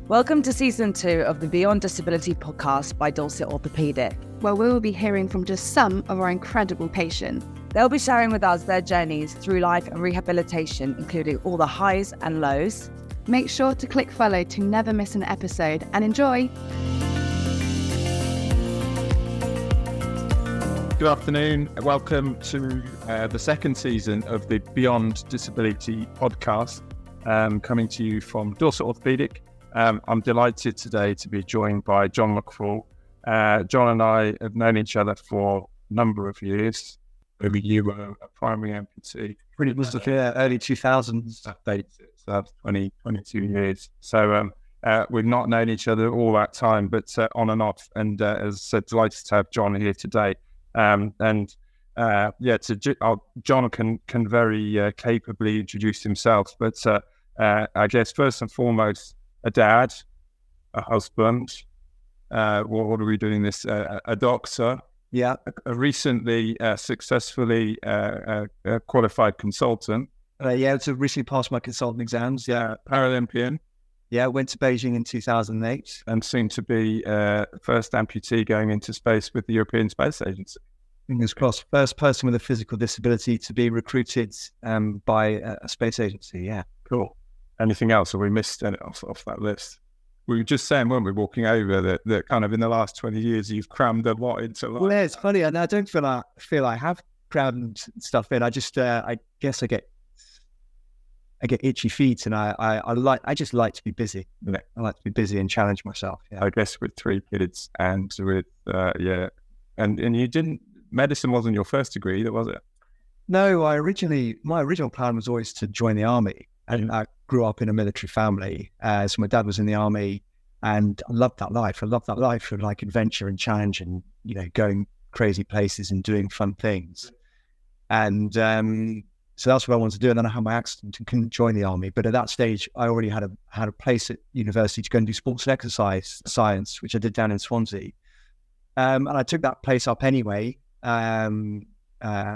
Welcome to Season 2 of the Beyond Disability podcast by Dorset Orthopaedic, where we will be hearing from just some of our incredible patients. They'll be sharing with us their journeys through life and rehabilitation, including all the highs and lows. Make sure to click follow to never miss an episode, and enjoy! Good afternoon. Welcome to the second season of the Beyond Disability podcast, coming to you from Dorset Orthopaedic. I'm delighted today to be joined by John McFall. John and I have known each other for a number of years. Maybe you were a primary amputee. Pretty much, early 2000s. That dates it. So that's 22 years. So we've not known each other all that time, but on and off. And as I said, delighted to have John here today. John can very capably introduce himself. But I guess first and foremost, a dad, a husband. What are we doing this? A doctor. Yeah. A recently successfully qualified consultant. So recently passed my consultant exams. Yeah. Paralympian. Yeah, went to Beijing in 2008. And soon to be first amputee going into space with the European Space Agency. Fingers crossed. First person with a physical disability to be recruited by a space agency. Yeah. Cool. Anything else? Have we missed any off that list? We were just saying, weren't we, walking over that kind of in the last 20 years, you've crammed a lot into life. Well, yeah, it's funny. And I don't feel I have crammed stuff in. I just, I guess I get itchy feet, and I just like to be busy. Yeah. I like to be busy and challenge myself. Yeah. I guess with 3 kids and with, and you didn't, medicine wasn't your first degree either, was it? No, my original plan was always to join the army. And I grew up in a military family. So my dad was in the army, and I loved that life. I loved that life of like adventure and challenge and, going crazy places and doing fun things. And so that's what I wanted to do. And then I had my accident and couldn't join the army. But at that stage, I already had a place at university to go and do sports and exercise science, which I did down in Swansea. And I took that place up anyway,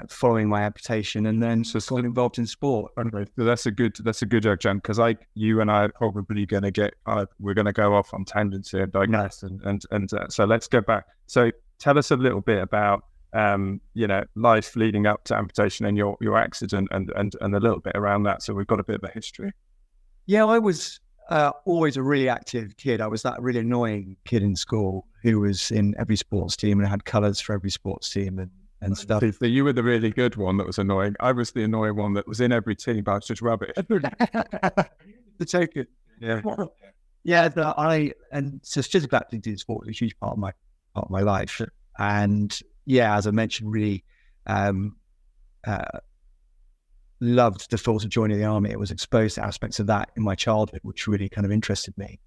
following my amputation, and then got involved in sport. Okay, so that's a good joke, Jan, because you and I are probably going to we're going to go off on tangents here, digress, and so let's go back. So tell us a little bit about life leading up to amputation and your accident, and a little bit around that. So we've got a bit of a history. Yeah, I was always a really active kid. I was that really annoying kid in school who was in every sports team and had colours for every sports team and stuff. So you were the really good one that was annoying. I was the annoying one that was in every team, but I was just rubbish. To take it. Yeah. Yeah, so physical activity in sport was a huge part of my life. And yeah, as I mentioned, really loved the thought of joining the army. It was exposed to aspects of that in my childhood, which really kind of interested me.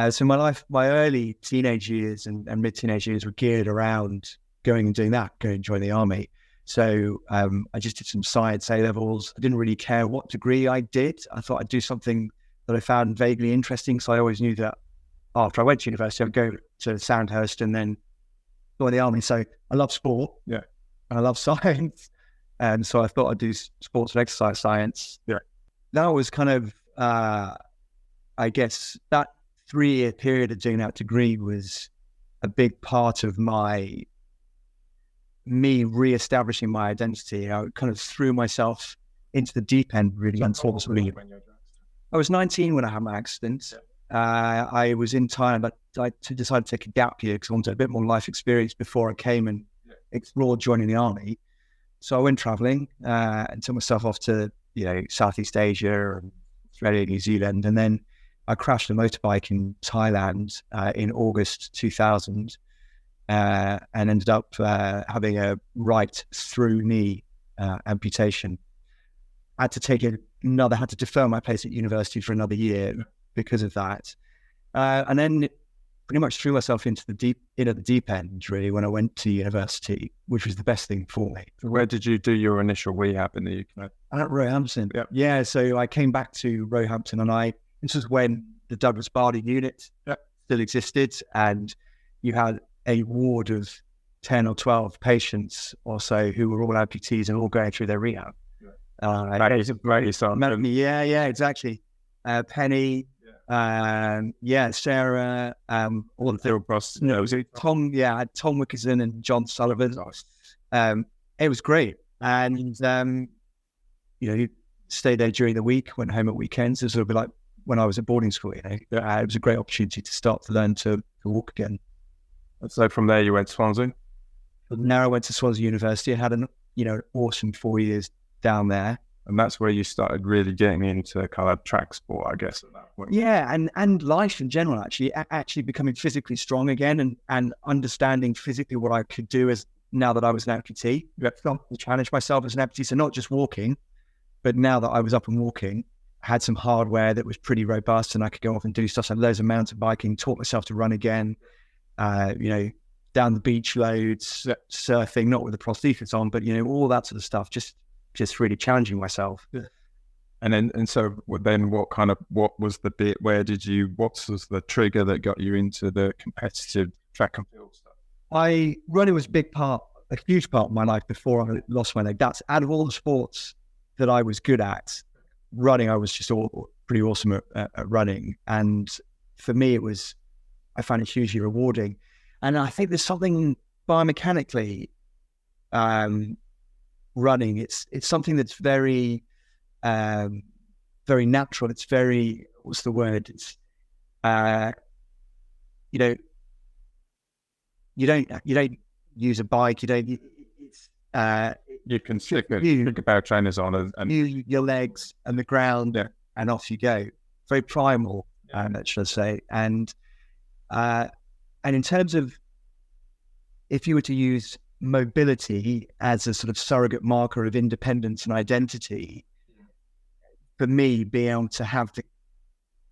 So my early teenage years and mid-teenage years were geared around going and doing that, going and join the army. So I just did some science A-levels. I didn't really care what degree I did. I thought I'd do something that I found vaguely interesting. So I always knew that after I went to university, I'd go to Sandhurst and then join the army. So I love sport. Yeah. And I love science. And so I thought I'd do sports and exercise science. Yeah. That was kind of, I guess, that 3-year period of doing that degree was a big part of me re-establishing my identity. I kind of threw myself into the deep end, really. I was 19 when I had my accident. Yeah. I was in Thailand, but I decided to take a gap year because I wanted a bit more life experience before I came and explored joining the army. So I went traveling and took myself off to, Southeast Asia and Australia, New Zealand. And then I crashed a motorbike in Thailand in August 2000. And ended up having a right through knee amputation. Had to defer my place at university for another year because of that. And then pretty much threw myself into the deep end, really, when I went to university, which was the best thing for me. So where did you do your initial rehab in the UK? At Roehampton. Yep. Yeah, so I came back to Roehampton, and this was when the Douglas Bardi unit still existed, and you had a ward of 10 or 12 patients or so who were all amputees and all going through their rehab. Yeah, exactly. Penny, Sarah, all of Still across. no, it was Tom. Yeah, I had Tom Wickerson and John Sullivan. It was great, and you stayed there during the week, went home at weekends. It was sort of like when I was at boarding school. It was a great opportunity to start to learn to walk again. And so from there, you went to Swansea. But now I went to Swansea University. I had an awesome 4 years down there. And that's where you started really getting into kind of track sport, I guess, at that point. Yeah, and life in general, actually becoming physically strong again and understanding physically what I could do as now that I was an amputee. I challenged myself as an amputee, so not just walking, but now that I was up and walking, I had some hardware that was pretty robust and I could go off and do stuff. So I had loads of mountain biking, taught myself to run again, down the beach loads, surfing, not with the prosthetics on, but, all that sort of stuff, just really challenging myself. Yeah. And so then what was the bit, what was the trigger that got you into the competitive track and field stuff? Running was a huge part of my life before I lost my leg. That's out of all the sports that I was good at, running, I was just pretty awesome at running. And for me, I found it hugely rewarding. And I think there's something biomechanically, running, it's something that's very very natural. It's very, what's the word, it's you don't use a bike, you can stick a pair of trainers on and use your legs and the ground, and off you go. Very primal, should I say. And in terms of, if you were to use mobility as a sort of surrogate marker of independence and identity, for me, being able to have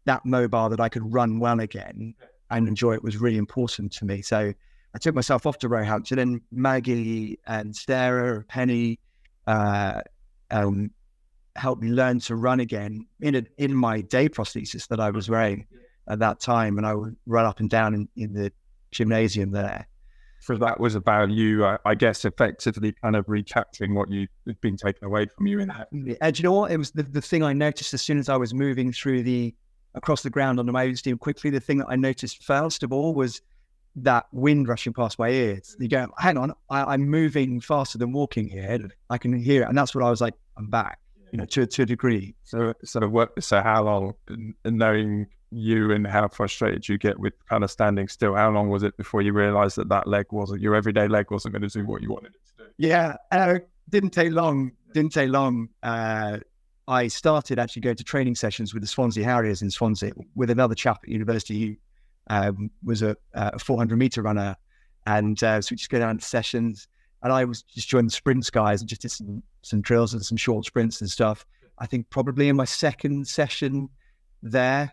that mobile that I could run well again and enjoy it was really important to me. So I took myself off to Roehampton, and Maggie and Sarah, Penny, helped me learn to run again in my day prosthesis that I was wearing at that time, and I would run up and down in the gymnasium there. So that was about you, I guess, effectively kind of recapturing what had been taken away from you in that. Do you know what? It was the thing I noticed as soon as I was moving across the ground on my own steam quickly. The thing that I noticed first of all was that wind rushing past my ears. You go, hang on, I'm moving faster than walking here. I can hear it. And that's what I was like, I'm back, to a degree. So how long, knowing you and how frustrated you get with kind of standing still, how long was it before you realized that leg wasn't, your everyday leg wasn't going to do what you wanted it to do? Yeah, didn't take long. I started actually going to training sessions with the Swansea Harriers in Swansea with another chap at university who was a 400-meter runner, and so we just go down to sessions, and I was just joined the sprints guys and just did some drills and some short sprints and stuff. I think probably in my second session there,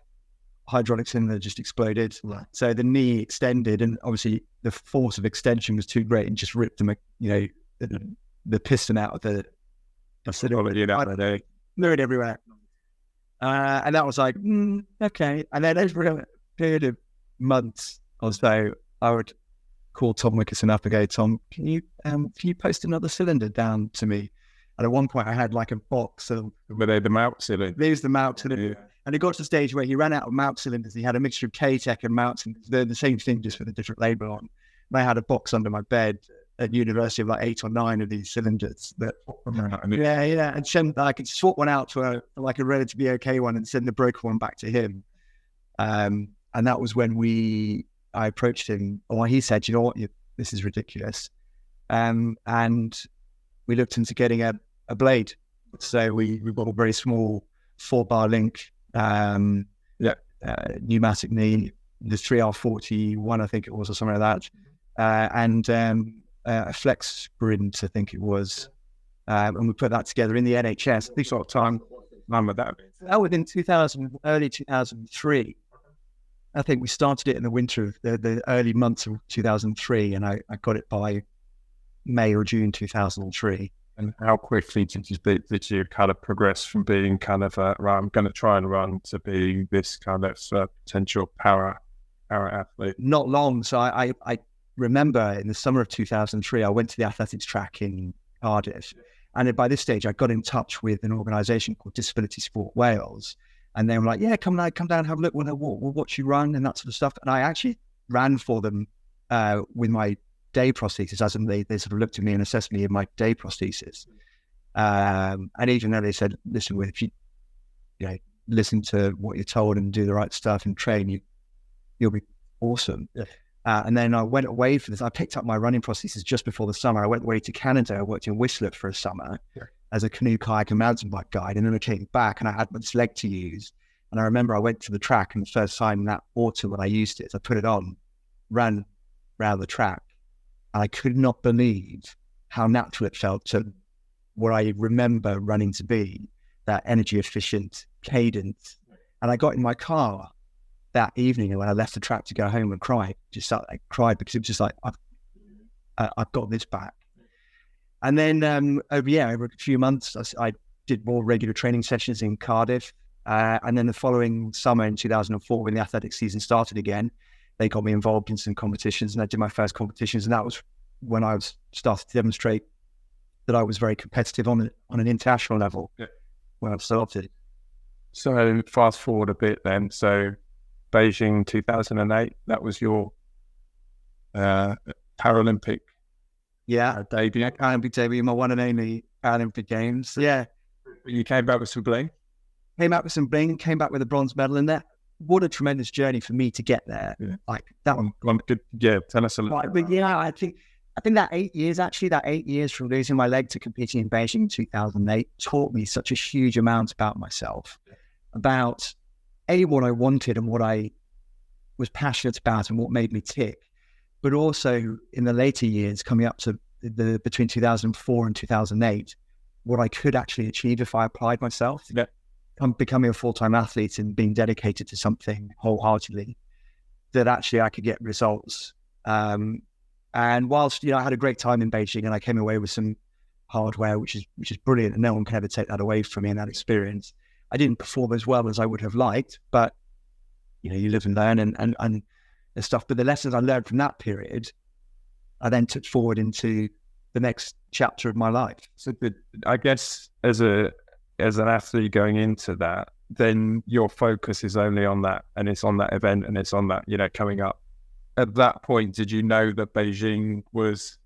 hydraulic cylinder just exploded. Right. So the knee extended, and obviously the force of extension was too great and just ripped the piston out of the cylinder. Blew it everywhere. And that was like, okay. And then over a period of months or so, I would call Tom Wickerson up and go, Tom, can you post another cylinder down to me? And at one point I had like a box of... Were they the mount cylinder? There's the mount cylinder. Yeah. And it got to the stage where he ran out of mount cylinders. He had a mixture of K-Tech and mount cylinders. They're the same thing, just with a different label on. And I had a box under my bed at university of like 8 or 9 of these cylinders. And I could swap one out for like a relatively okay one and send the broken one back to him. And that was when I approached him. Or he said, you know what, this is ridiculous. And we looked into getting a blade. So we bought a very small 4-bar link, pneumatic knee, the 3R41, I think it was, or something like that. And a flex sprint, I think it was. And we put that together in the NHS. This sort of time. Remember that? That was in early 2003. I think we started it in the winter of the early months of 2003, and I got it by May or June 2003. And how quickly did you kind of progress from being kind of I'm going to try and run to being this kind of potential para athlete? Not long. So I remember in the summer of 2003, I went to the athletics track in Cardiff. And by this stage, I got in touch with an organisation called Disability Sport Wales. And they were like, yeah, come down, have a look. We'll watch you run and that sort of stuff. And I actually ran for them with my day prosthesis, as in they sort of looked at me and assessed me in my day prosthesis. And even though they said, listen, if you listen to what you're told and do the right stuff and train, you'll be awesome. Yeah. And then I went away for this. I picked up my running prosthesis just before the summer. I went away to Canada. I worked in Whistler for a summer as a canoe, kayak and mountain bike guide. And then I came back and I had this leg to use. And I remember I went to the track, and the first time that autumn when I used it, I put it on, ran around the track. And I could not believe how natural it felt to what I remember running to be, that energy efficient cadence. And I got in my car that evening, and when I left the track to go home and cry, cried because it was just like, I've got this back. And then over a few months, I did more regular training sessions in Cardiff. And then the following summer in 2004, when the athletic season started again, they got me involved in some competitions, and I did my first competitions. And that was when I started to demonstrate that I was very competitive on an international level when I started. So fast forward a bit then. So Beijing 2008, that was your Paralympic debut. Paralympic debut, my one and only Paralympic Games. Yeah. You came back with some bling? Came back with some bling, came back with a bronze medal in there. What a tremendous journey for me to get there. Yeah. Like that one. Yeah, tell us a little bit. But yeah, I think that 8 years from losing my leg to competing in Beijing in 2008 taught me such a huge amount about myself, about what I wanted and what I was passionate about and what made me tick. But also in the later years, coming up to between 2004 and 2008, what I could actually achieve if I applied myself. Yeah. I'm becoming a full-time athlete and being dedicated to something wholeheartedly, that actually I could get results. And whilst I had a great time in Beijing, and I came away with some hardware, which is brilliant, and no one can ever take that away from me in that experience. I didn't perform as well as I would have liked, but you live and learn and stuff. But the lessons I learned from that period, I then took forward into the next chapter of my life. So I guess as an athlete going into that, then your focus is only on that, and it's on that event, and it's on that, coming up. At that point, did you know that Beijing was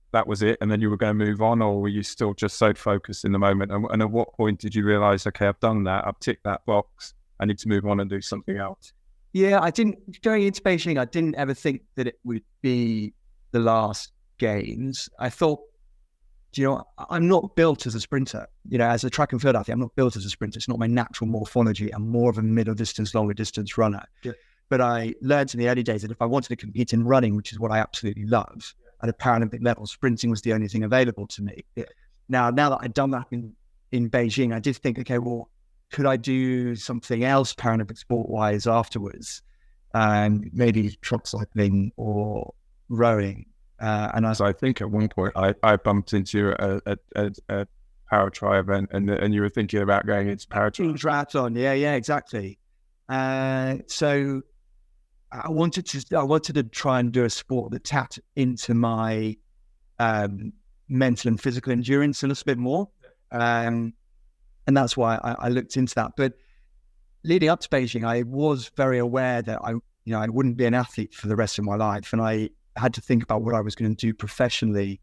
it, and then you were going to move on, or were you still just so focused in the moment? And at what point did you realize, okay, I've done that, I've ticked that box, I need to move on and do something else? Yeah, going into Beijing, I didn't ever think that it would be the last games. I thought, I'm not built as a sprinter. As a track and field athlete, I'm not built as a sprinter. It's not my natural morphology. I'm more of a middle distance, longer distance runner. Yeah. But I learned in the early days that if I wanted to compete in running, which is what I absolutely love, at a Paralympic level, sprinting was the only thing available to me. Yeah. Now that I'd done that in Beijing, I did think, okay, well, could I do something else Paralympic sport-wise afterwards? Maybe truck cycling or rowing. And I think at one point I bumped into a para-tri event, and you were thinking about going into triathlon. Yeah, exactly. So I wanted to try and do a sport that tapped into my mental and physical endurance a little bit more, and that's why I looked into that. But leading up to Beijing, I was very aware that I wouldn't be an athlete for the rest of my life, and I had to think about what I was going to do professionally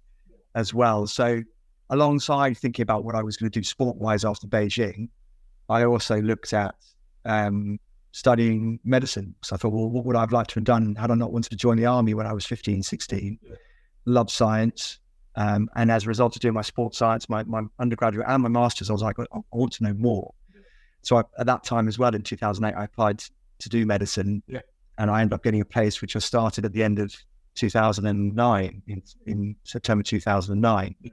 as well. So alongside thinking about what I was going to do sport-wise after Beijing, I also looked at studying medicine. So I thought, well, what would I have liked to have done had I not wanted to join the army when I was 15, 16? Yeah. Loved science. And as a result of doing my sports science, my undergraduate and my master's, I was like, I want to know more. Yeah. So at that time as well, in 2008, I applied to do medicine. Yeah. And I ended up getting a place, which I started at the end of 2009, in September 2009. Yeah.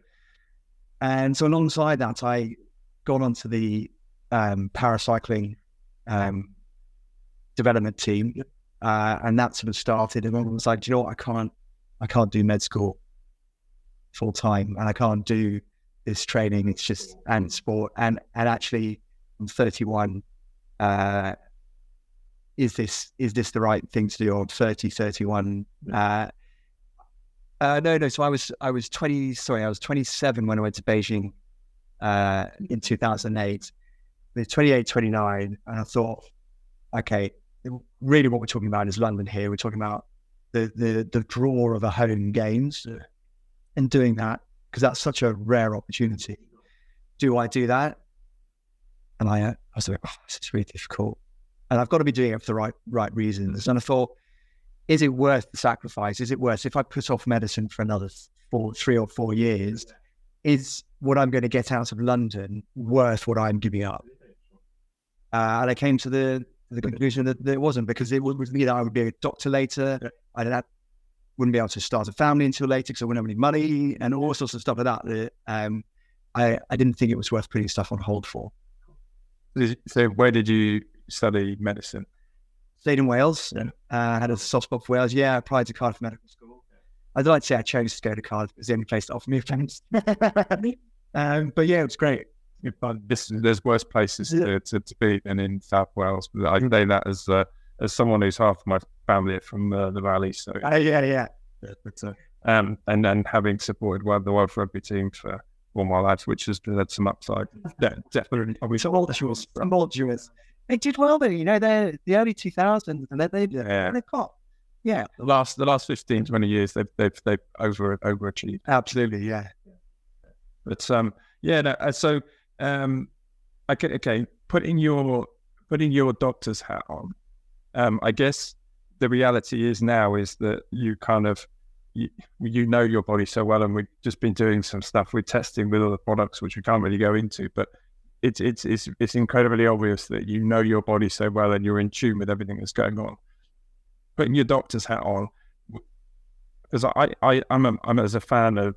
And so alongside that, I got onto the paracycling development team, and that sort of started. And I was like, do you know what? I can't do med school full time, and I can't do this training. It's just and sport. And actually, I'm 31. Is this the right thing to do? Or 30, 31. No. So I was 20. Sorry, I was 27 when I went to Beijing in 2008. I was 28, 29, and I thought, okay, really what we're talking about is London here. We're talking about the draw of a home games and doing that, because that's such a rare opportunity. Do I do that? And I was like, it's really difficult. And I've got to be doing it for the right reasons. And I thought, is it worth the sacrifice? Is it worth, if I put off medicine for another 3 or 4 years, is what I'm going to get out of London worth what I'm giving up? And I came to the conclusion that it wasn't, because it would mean that I would be a doctor later. I wouldn't be able to start a family until later because I wouldn't have any money and all sorts of stuff like that. I didn't think it was worth putting stuff on hold for. So where did you study medicine? Stayed in Wales. Had a soft spot for Wales. Yeah, I applied to Cardiff Medical School. I'd like to say I chose to go to Cardiff. It was the only place that offered me a chance. But yeah, it was great. There's worse places to be than in South Wales. But I say that as someone who's half of my family are from the Valley. So yeah. But, and then having supported the World Rugby team for all my life, which has had some upside. Definitely. Tumultuous. They did well though, they're the early 2000s, and they've got the last 15, 20 years they've overachieved. Absolutely, yeah. But so okay, putting your doctor's hat on, I guess the reality is that you kind of you know your body so well, and we've just been doing some stuff with testing with other products which we can't really go into, but it's incredibly obvious that you know your body so well and you're in tune with everything that's going on. Putting your doctor's hat on, because I'm as a fan of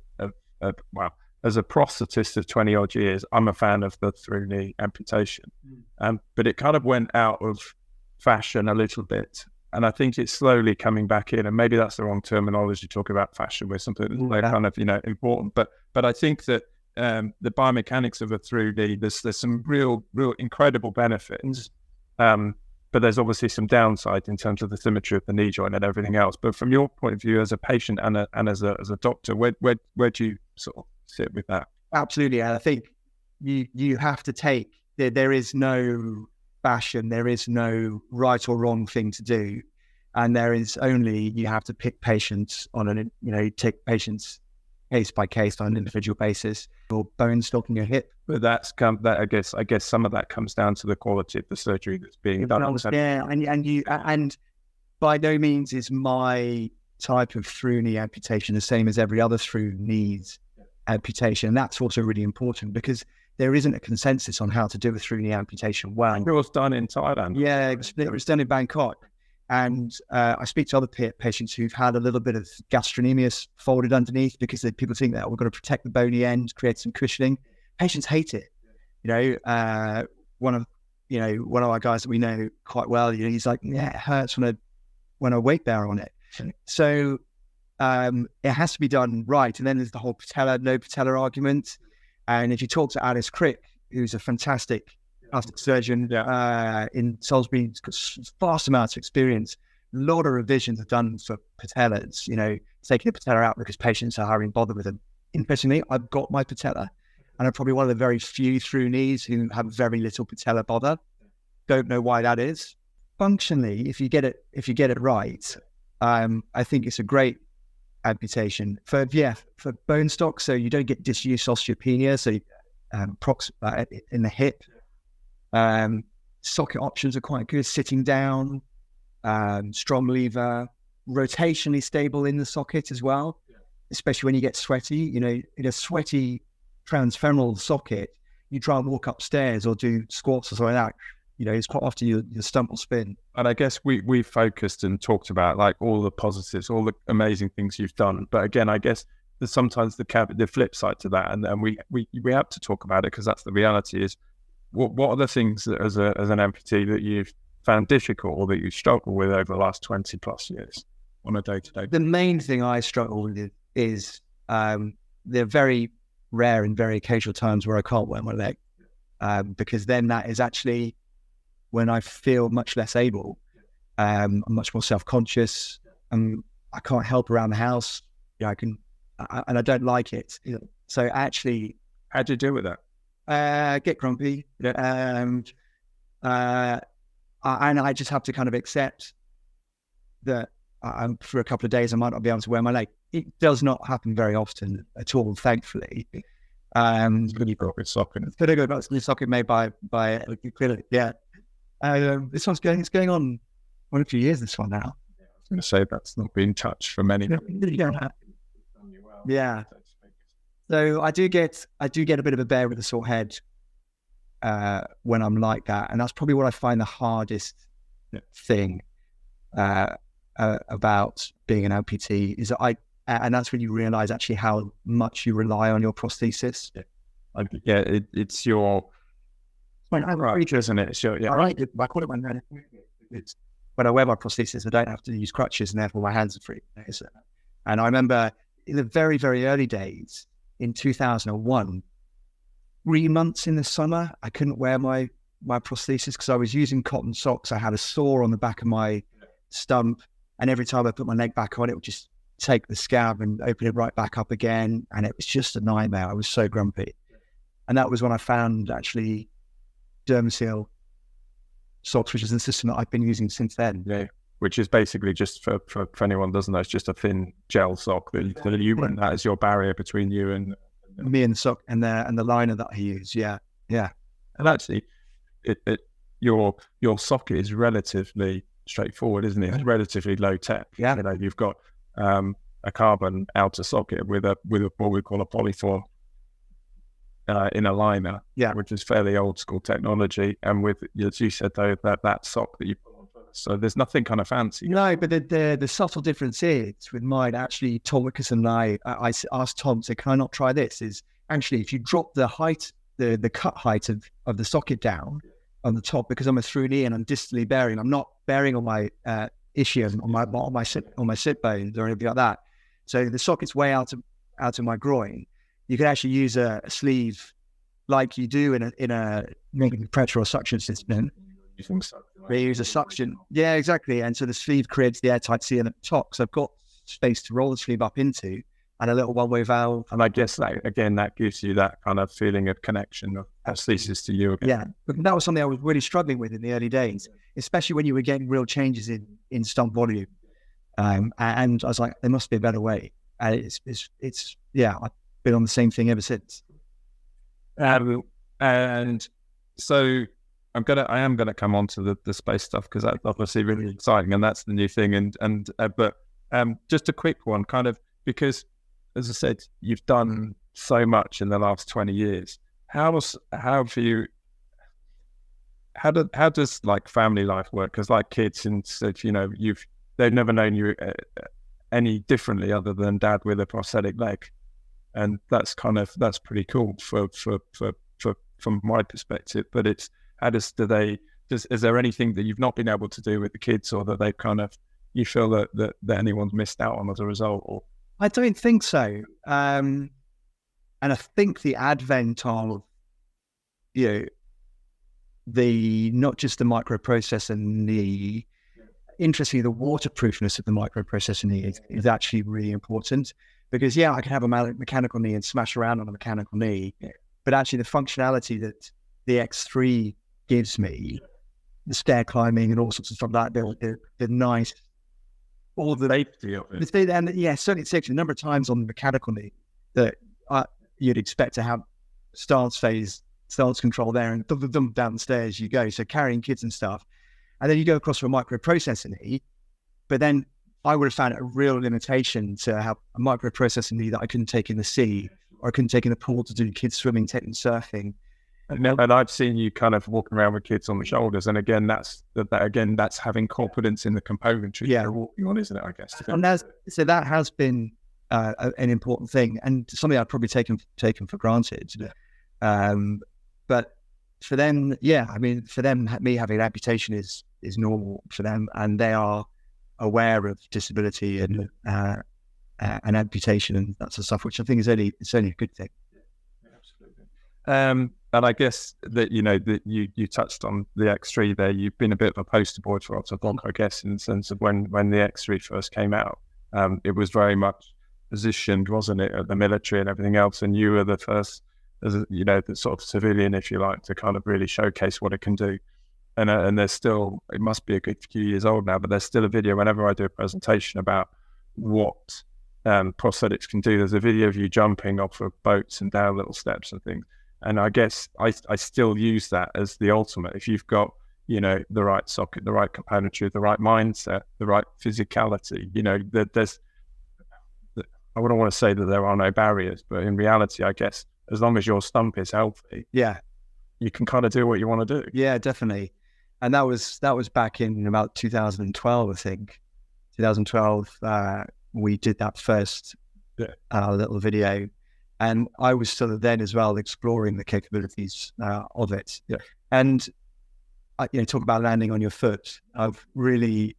as a prosthetist of 20 odd years, I'm a fan of the through knee amputation. But it kind of went out of fashion a little bit. And I think it's slowly coming back in, and maybe that's the wrong terminology to talk about fashion with something that's kind of, important. But I think that the biomechanics of a through knee, there's some real incredible benefits. But there's obviously some downside in terms of the symmetry of the knee joint and everything else. But from your point of view as a patient and as a doctor, where do you sort of sit with that? Absolutely. And I think you have to take, there is no fashion, there is no right or wrong thing to do. And there is only, you have to pick patients take patients case by case on an individual basis, or bone stock in your hip. But I guess some of that comes down to the quality of the surgery that's being done. Yeah, and by no means is my type of through knee amputation the same as every other through knees amputation. And that's also really important, because there isn't a consensus on how to do a through knee amputation well. It was done in Thailand. Yeah, it was done in Bangkok. And I speak to other patients who've had a little bit of gastrocnemius folded underneath, because people think that we're going to protect the bony end, create some cushioning. Patients hate it. One of our guys that we know quite well, he's like, yeah, it hurts when I weight bear on it. So it has to be done right. And then there's the whole no patella argument. And if you talk to Alice Crick, who's a fantastic plastic surgeon in Salisbury, he's got vast amounts of experience. A lot of revisions are done for patellas, taking the patella out because patients are having bother with them. Interestingly, I've got my patella, and I'm probably one of the very few through knees who have very little patella bother. Don't know why that is. Functionally, if you get it right, I think it's a great amputation for bone stock, so you don't get disuse osteopenia, so in the hip. Socket options are quite good, sitting down, strong lever, rotationally stable in the socket as well, especially when you get sweaty. In a sweaty transfemoral socket, you try and walk upstairs or do squats or something like that, it's quite often your stump will spin. And I guess we focused and talked about like all the positives, all the amazing things you've done. But again, I guess there's sometimes the flip side to that, and we have to talk about it, because that's the reality. Is what are the things that as an amputee that you've found difficult or that you struggle with over the last 20 plus years on a day-to-day? The main thing I struggle with is there are very rare and very occasional times where I can't wear my leg, because then that is actually when I feel much less able. I'm much more self-conscious, and I can't help around the house. And I don't like it. So actually, how do you deal with that? Get grumpy. I and I just have to kind of accept that for a couple of days I might not be able to wear my leg. It does not happen very often at all, thankfully. You got a socket. It's pretty good. That's the socket made by acrylic. Yeah. This one's going on a few years. This one now. I was going to say that's not been touched for many. Yeah. So I do get a bit of a bear with a sore head when I'm like that, and that's probably what I find the hardest thing about being an amputee is that and that's when you realise actually how much you rely on your prosthesis. It's your crutch, isn't it? It's your, I call it when I wear my prosthesis, I don't have to use crutches, and therefore my hands are free. And I remember in the very, very early days in 2001, 3 months in the summer, I couldn't wear my prosthesis because I was using cotton socks. I had a sore on the back of my stump, and every time I put my leg back on, it would just take the scab and open it right back up again, and it was just a nightmare. I was so grumpy. And that was when I found actually Dermaseal socks, which is a system that I've been using since then. Yeah, which is basically just for anyone who doesn't know, it's just a thin gel sock that you run that as your barrier between you and me and the sock and the liner that I use. Yeah. And actually, your socket is relatively straightforward, isn't it? It's relatively low tech. Yeah. You've got a carbon outer socket with what we call a polyform in a liner, which is fairly old school technology. And with, as you said though, that sock that you put on first, so there's nothing kind of fancy. No, but the subtle difference is with mine. Actually, Tom Wickerson and I asked Tom, so can I not try this? Is actually if you drop the height, the cut height of the socket down on the top, because I'm a through knee and I'm distally bearing. I'm not bearing on my ischium, on my sit bones or anything like that. So the socket's way out of my groin. You can actually use a sleeve like you do in a pressure or suction system. They use a suction. Yeah, exactly. And so the sleeve creates the airtight seal at the top. So I've got space to roll the sleeve up into and a little one-way valve. And I guess that gives you that kind of feeling of connection of prosthesis to you again. Yeah, but that was something I was really struggling with in the early days, especially when you were getting real changes in stump volume. And I was like, there must be a better way. And it's I've been on the same thing ever since. And so I am gonna come on to the space stuff because that's obviously really exciting, and that's the new thing. But just a quick one, kind of, because as I said, you've done so much in the last 20 years. How does like family life work? Because like kids, and said, they've never known you any differently other than dad with a prosthetic leg, and that's pretty cool from my perspective. But it's is there anything that you've not been able to do with the kids, or that they've you feel that anyone's missed out on as a result? Or I don't think so. And I think the advent of the not just the microprocessor knee. Interestingly, the waterproofness of the microprocessor knee is actually really important, because I can have a mechanical knee and smash around on a mechanical knee, but actually the functionality that the X3 gives me, the stair climbing and all sorts of stuff like that, the nice, all the safety of it. And certainly it's actually a number of times on the mechanical knee that you'd expect to have stance control there, and down the stairs you go. So carrying kids and stuff. And then you go across to a microprocessor knee, but then I would have found it a real limitation to have a microprocessor knee that I couldn't take in the sea, or I couldn't take in the pool to do kids swimming, taking surfing. And I've seen you kind of walking around with kids on the shoulders, and again, that's having confidence in the componentry. Yeah, walking on, isn't it? I guess. And that has been an important thing, and something I've probably taken for granted. But for them, me having an amputation is normal for them, and they are aware of disability and amputation and that sort of stuff, which I think is only a good thing. Yeah, absolutely. And I guess that that you touched on the X3 there. You've been a bit of a poster boy for orthotic, I guess, in the sense of when the X3 first came out, it was very much positioned, wasn't it, at the military and everything else, and you were the first, as the sort of civilian, if you like, to kind of really showcase what it can do. and there's still, it must be a good few years old now, but there's still a video whenever I do a presentation about what prosthetics can do. There's a video of you jumping off of boats and down little steps and things. And I guess I still use that as the ultimate. If you've got, you know, the right socket, the right componentry, the right mindset, the right physicality, you know, there's, I wouldn't want to say that there are no barriers, but in reality, I guess, as long as your stump is healthy, Yeah. you can kind of do what you want to do. Yeah, definitely. And that was back in about 2012, I think. 2012, we did that first little video. And I was still then as well exploring the capabilities of it. Yeah. And, you know, talk about landing on your foot. I've really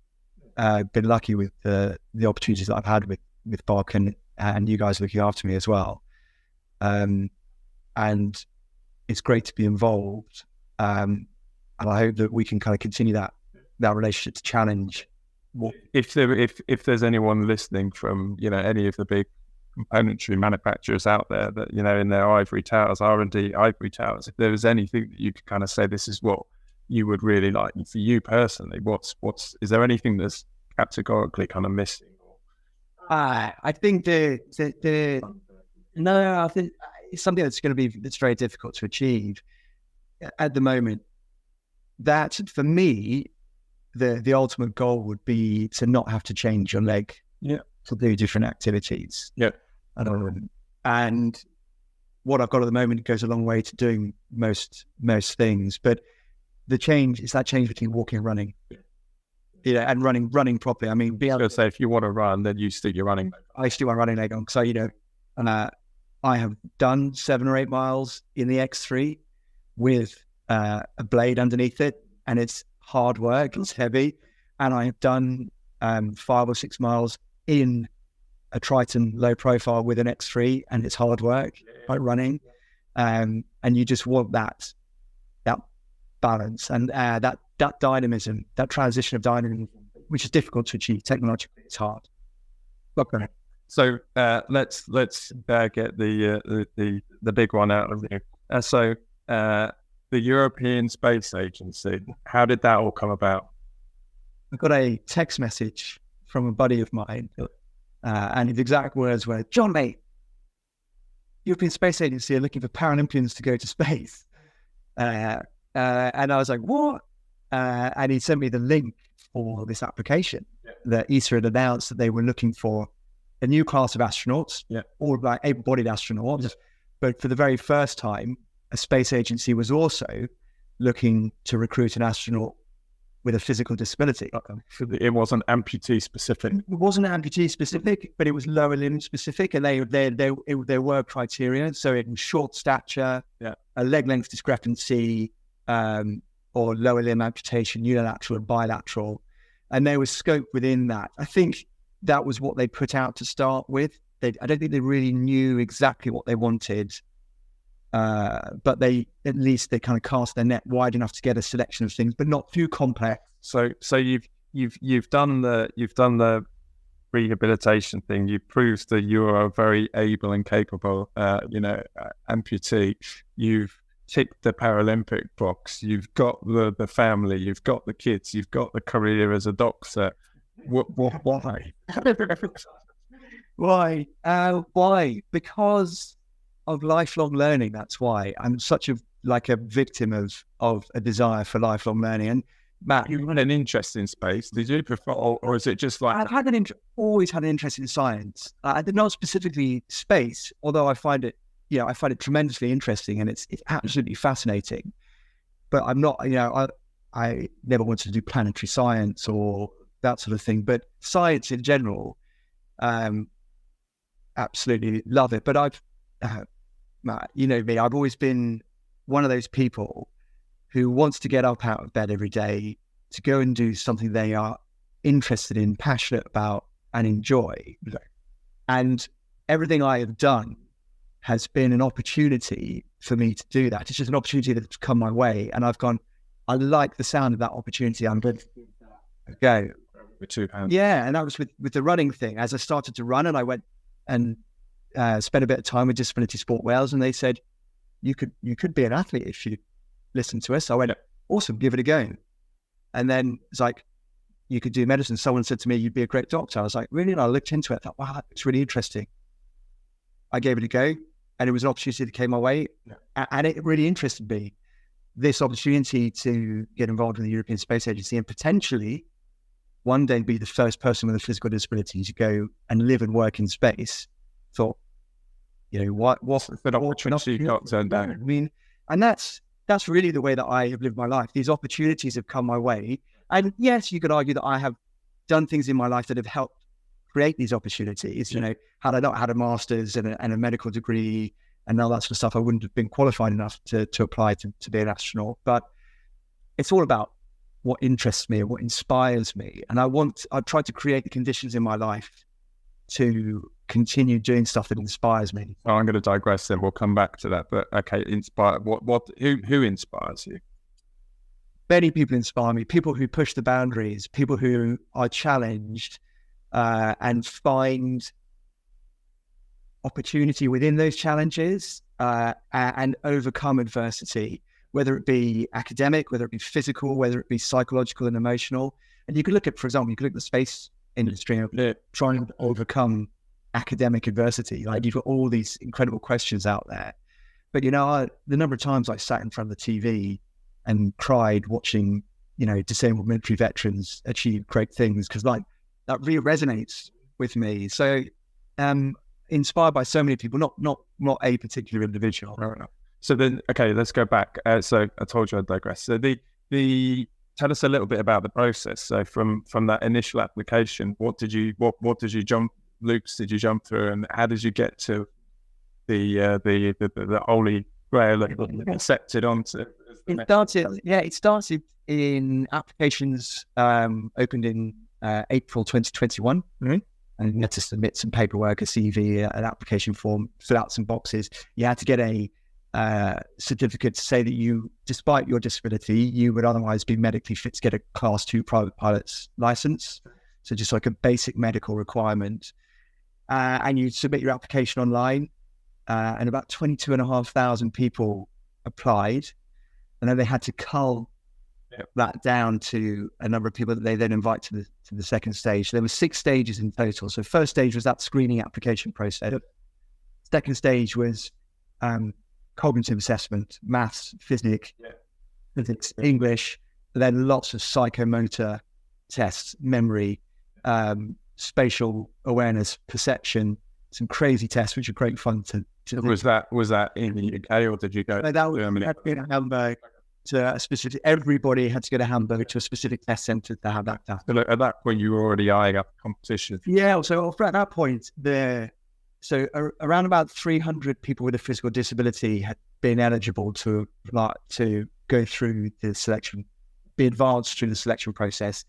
been lucky with the opportunities that I've had with Bob and you guys looking after me as well. And it's great to be involved. And I hope that we can kind of continue that relationship to challenge. If there's anyone listening from, you know, any of the big componentry manufacturers out there that, you know, in their ivory towers, R&D ivory towers, if there was anything that you could kind of say, this is what you would really like, and for you personally, is there anything that's categorically kind of missing? I think I think it's something that's very difficult to achieve at the moment. That for me, the ultimate goal would be to not have to change your leg to do different activities. Yeah. And what I've got at the moment goes a long way to doing most things. But the change is that change between walking and running. Yeah, and running properly. I mean, I would say if you want to run, then you stick your running leg on. I stick my running leg on because, you know, I have done 7 or 8 miles in the X3 with a blade underneath it, and it's hard work, it's heavy. And I have done 5 or 6 miles in a Triton low profile with an X3, and it's hard work, like running. And you just want that balance and that dynamism, that transition of dynamism, which is difficult to achieve technologically. It's hard. Okay. So let's get the big one out of here. So the European Space Agency, how did that all come about? I got a text message from a buddy of mine, and his exact words were, "John, mate, European Space Agency are looking for Paralympians to go to space." And I was like, "What?" And he sent me the link for this application that ESA had announced that they were looking for a new class of astronauts, all like able-bodied astronauts. But for the very first time, a space agency was also looking to recruit an astronaut with a physical disability. It wasn't amputee specific. It wasn't amputee specific, but it was lower limb specific, and there were criteria. So it was short stature, a leg length discrepancy, or lower limb amputation, unilateral and bilateral. And there was scope within that. I think that was what they put out to start with. I don't think they really knew exactly what they wanted, but at least they kind of cast their net wide enough to get a selection of things, but not too complex. So you've done the rehabilitation thing. You've proved that you are a very able and capable, amputee. You've ticked the Paralympic box. You've got the family. You've got the kids. You've got the career as a doctor. Why? Why? Because of lifelong learning. That's why I'm such a victim of a desire for lifelong learning. And Matt, you had an interest in space. Did you prefer, or is it just like I've had always had an interest in science. I did not specifically space, although I find it tremendously interesting and it's absolutely fascinating. But I'm not, I never wanted to do planetary science or that sort of thing. But science in general, absolutely love it. But you know me, I've always been one of those people who wants to get up out of bed every day to go and do something they are interested in, passionate about, and enjoy. And everything I have done has been an opportunity for me to do that. It's just an opportunity that's come my way, and I've gone, I like the sound of that opportunity. I'm going to go with 2 hands. Yeah, and that was with the running thing. As I started to run, and I went and spent a bit of time with Disability Sport Wales, and they said, you could be an athlete if you listen to us. I went, awesome, give it a go. And then it's like, you could do medicine. Someone said to me, you'd be a great doctor. I was like, really? And I looked into it. I thought, wow, it's really interesting. I gave it a go, and it was an opportunity that came my way. And it really interested me, this opportunity to get involved in the European Space Agency and potentially one day be the first person with a physical disability to go and live and work in space. Thought, what's an opportunity you got turned down? I mean, and that's really the way that I have lived my life. These opportunities have come my way. And yes, you could argue that I have done things in my life that have helped create these opportunities. Had I not had a master's and a medical degree and all that sort of stuff, I wouldn't have been qualified enough to apply to be an astronaut. But it's all about what interests me and what inspires me. And I've tried to create the conditions in my life to continue doing stuff that inspires me. Oh, I'm going to digress then. We'll come back to that. But okay, who inspires you? Many people inspire me. People who push the boundaries, people who are challenged and find opportunity within those challenges and overcome adversity, whether it be academic, whether it be physical, whether it be psychological and emotional. And you could look at, for example, the space industry trying to overcome academic adversity. Like, you've got all these incredible questions out there. But, the number of times I sat in front of the TV and cried watching, disabled military veterans achieve great things, because that really resonates with me. So inspired by so many people, not a particular individual. So then, okay, let's go back. So I told you I'd digress. So tell us a little bit about the process. So from that initial application, what did you jump loops did you jump through, and how did you get to the holy grail that accepted onto? It started in applications opened in April 2021. Mm-hmm. And you had to submit some paperwork, a CV, an application form, fill out some boxes. You had to get a certificate to say that you, despite your disability, you would otherwise be medically fit to get a Class 2 private pilot's license. So just like a basic medical requirement. And you submit your application online, and about 22,500 people applied. And then they had to cull that down to a number of people that they then invite to the second stage. So there were 6 stages in total. So first stage was that screening application process. Second stage was cognitive assessment, maths, physics, English, but then lots of psychomotor tests, memory, spatial awareness, perception, some crazy tests, which are great fun to Was that in the UK, or did you go to Germany? Had to be in Hamburg to a specific. Everybody had to go to Hamburg to a specific test centre to have that test. So at that point, you were already eyeing up competition. Yeah. So at that point, around about 300 people with a physical disability had been eligible to go through the selection, be advanced through the selection process.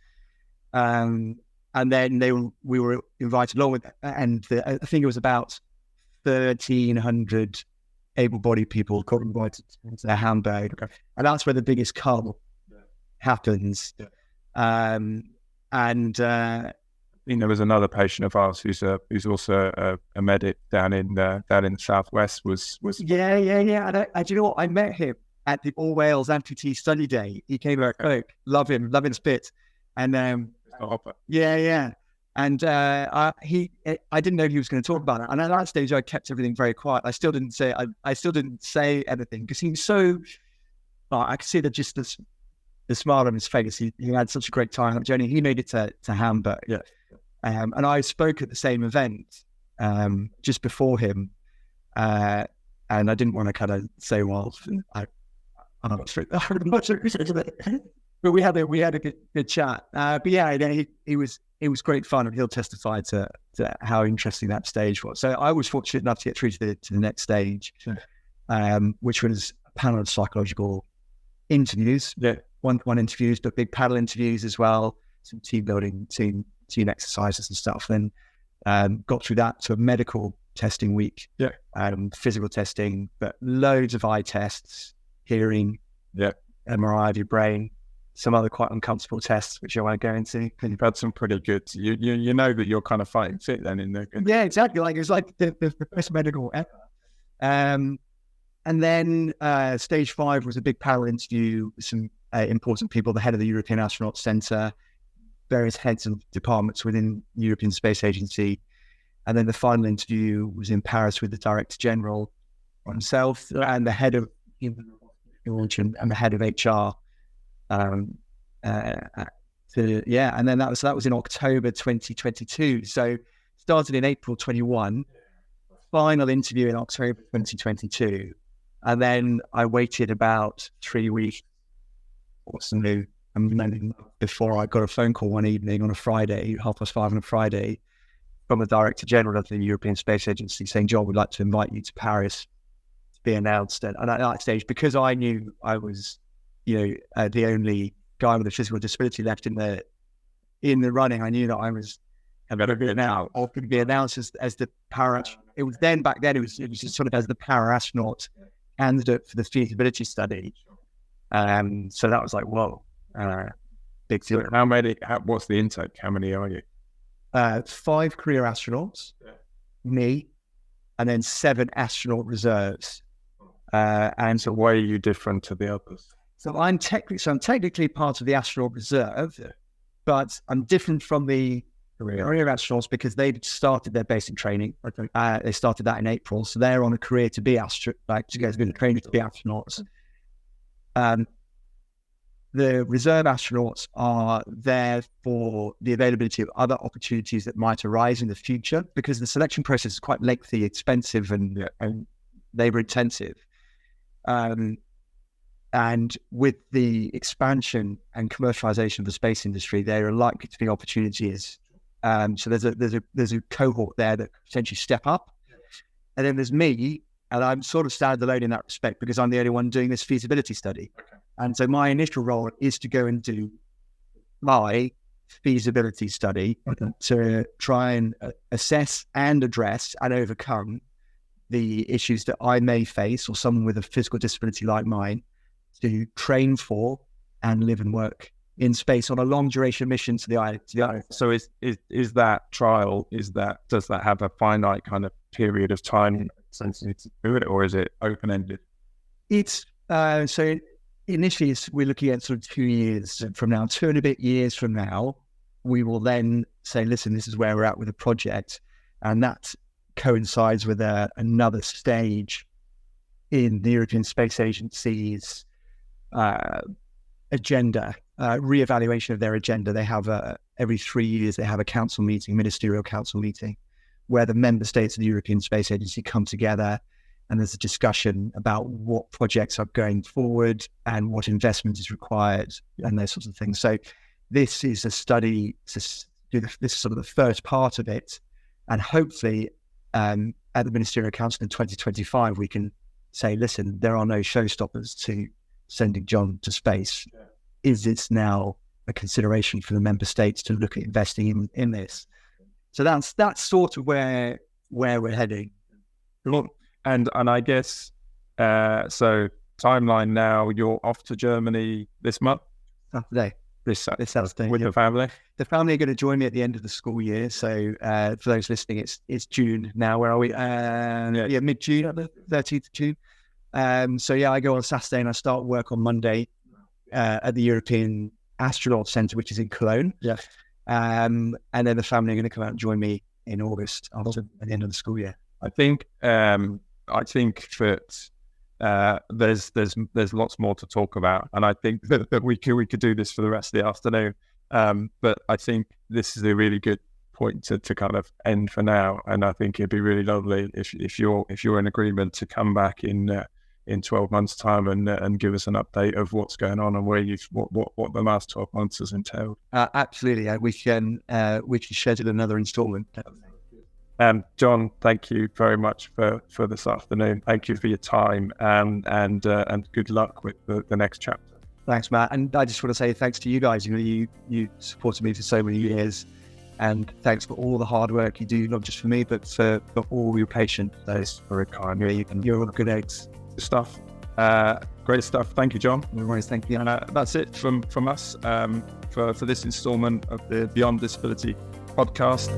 And then we were invited along with that. And I think it was about 1,300 able-bodied people got invited to Hamburg. Okay. And that's where the biggest cull happens. Yeah. I think there was another patient of ours who's also a medic down in the southwest. Yeah. And do you know what? I met him at the All Wales Amputee Study Day. He came out, love him spit. And yeah. And I didn't know he was going to talk about it. And at that stage, I kept everything very quiet. I still didn't say anything because he was so. I could see just the smile on his face. He had such a great time on the journey. He made it to Hamburg. Yeah. And I spoke at the same event just before him, and I didn't want to kind of say, well, I'm not sure. But we had a good chat. But yeah, it was great fun, and he'll testify to how interesting that stage was. So I was fortunate enough to get through to the next stage, which was a panel of psychological interviews. Yeah. One interviews, but big panel interviews as well. Some team building, team exercises and stuff. Then got through that to a medical testing week. Yeah. Physical testing, but loads of eye tests, hearing. Yeah. MRI of your brain. Some other quite uncomfortable tests, which I won't go into. And you've had some pretty good. You know that you're kind of fighting fit then in the. Yeah, exactly. Like it's like the best medical ever. And then stage 5 was a big panel interview with some important people, the head of the European Astronaut Centre, various heads of departments within the European Space Agency. And then the final interview was in Paris with the Director General himself and the head of and the head of HR. And then that was in October 2022. So started in April 21, final interview in October 2022. And then I waited about 3 weeks before I got a phone call one evening on a Friday, 5:30 on a Friday, from the Director General of the European Space Agency saying, John, we'd like to invite you to Paris to be announced. And at that stage, because I knew I was, the only guy with a physical disability left in the running, I knew that I was going to be announced as the it was then, back then, it was just sort of as the para-astronaut candidate for the feasibility study. So that was like, whoa, big deal. What's the intake? How many are you? 5 career astronauts, me, and then 7 astronaut reserves. And so why are you different to the others? So I'm technically part of the astronaut reserve, but I'm different from the career astronauts because they've started their basic training. They started that in April, so they're on a career to be to go through the training to be astronauts. The reserve astronauts are there for the availability of other opportunities that might arise in the future, because the selection process is quite lengthy, expensive, and labor intensive. And with the expansion and commercialization of the space industry, there are likely to be opportunities. So there's a cohort there that could potentially step up, and then there's me, and I'm sort of standalone in that respect because I'm the only one doing this feasibility study. Okay. And so my initial role is to go and do my feasibility study to try and assess and address and overcome the issues that I may face, or someone with a physical disability like mine, to train for and live and work in space on a long duration mission to the island. So is that trial, does that have a finite kind of period of time since you do it, or is it open-ended? It's so initially we're looking at sort of 2 years from now, 2 and a bit years from now, we will then say, listen, this is where we're at with the project. And that coincides with another stage in the European Space Agency's agenda, reevaluation of their agenda. They have every 3 years, they have a council meeting, ministerial council meeting, where the member states of the European Space Agency come together, and there's a discussion about what projects are going forward and what investment is required and those sorts of things. So this is a study, this is sort of the first part of it. And hopefully at the Ministerial Council in 2025, we can say, listen, there are no showstoppers to sending John to space. Yeah. Is this now a consideration for the member states to look at investing in this? So that's sort of where we're heading. And I guess, so timeline now, you're off to Germany this month? Saturday. This Saturday. With your family? The family are going to join me at the end of the school year. So for those listening, it's June now. Where are we? Mid-June, the 13th of June. I go on Saturday and I start work on Monday at the European Astronaut Centre, which is in Cologne. Yeah. And then the family are going to come out and join me in August at the end of the school year. I think that there's lots more to talk about, and I think that we could do this for the rest of the afternoon. But I think this is a really good point to kind of end for now, and I think it'd be really lovely if you're in agreement to come back in 12 months' time and give us an update of what's going on and where what the last 12 months has entailed. Absolutely, we can schedule another instalment. John, thank you very much for this afternoon. Thank you for your time, and good luck with the next chapter. Thanks, Matt. And I just want to say thanks to you guys. You supported me for so many years, and thanks for all the hard work you do, not just for me, but for all your patients. That is very kind. You're all good eggs. Stuff. Great stuff. Thank you, John. No worries. Thank you. And that's it from us for this instalment of the Beyond Disability podcast.